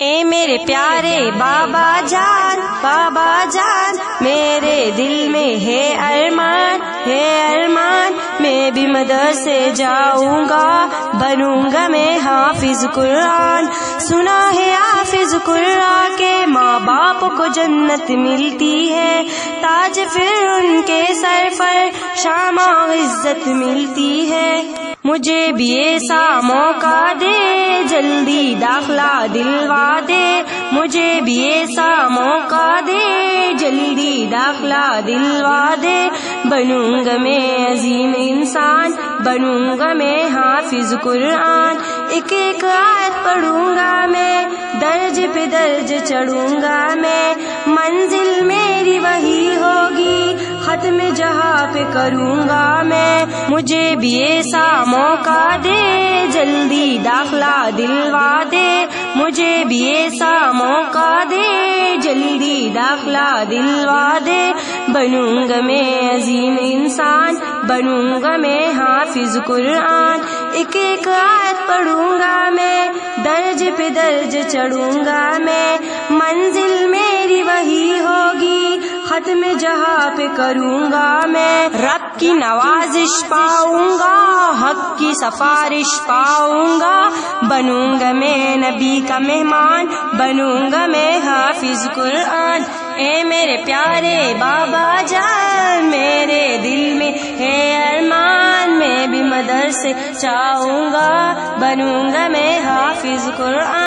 اے میرے پیارے بابا جان میرے دل میں ہے ارمان میں بھی مدرسے جاؤں گا، بنوں گا میں حافظ قرآن۔ سنا ہے حافظ قرآن کے ماں باپ کو جنت ملتی ہے، تاج پھر ان کے سر پر شامہ عزت ملتی ہے۔ مجھے بھی ایسا موقع دے، جلدی داخلہ دلوا دے، مجھے بھی ایسا موقع دے، جلدی داخلہ دلوا دے۔ بنوں گا میں عظیم انسان، بنوں گا میں حافظ قرآن۔ ایک ایک آیت پڑھوں گا میں، درج پہ درج چڑھوں گا میں، منزل میری وہی ہوگی، ختم جہاں پہ کروں گا میں۔ مجھے بھی ایسا موقع دے، جلدی داخلہ دلوا دے، مجھے بھی ایسا موقع دے، جلدی داخلہ دلوا دے۔ بنوں گا میں عظیم انسان، بنوں گا میں حافظ قرآن۔ ایک ایک آیت پڑھوں گا میں، درج پہ درج چڑھوں گا میں، منزل میری وہی ہوگی، ختم جہاں پہ کروں گا میں۔ رب کی نوازش پاؤں گا، حق کی سفارش پاؤں گا، بنوں گا میں نبی کا مہمان، بنوں گا میں حافظ قرآن۔ اے میرے پیارے بابا جان میرے دل میں ہے ارمان، میں بھی مدرسے جاؤں گا، بنوں گا میں حافظ قرآن۔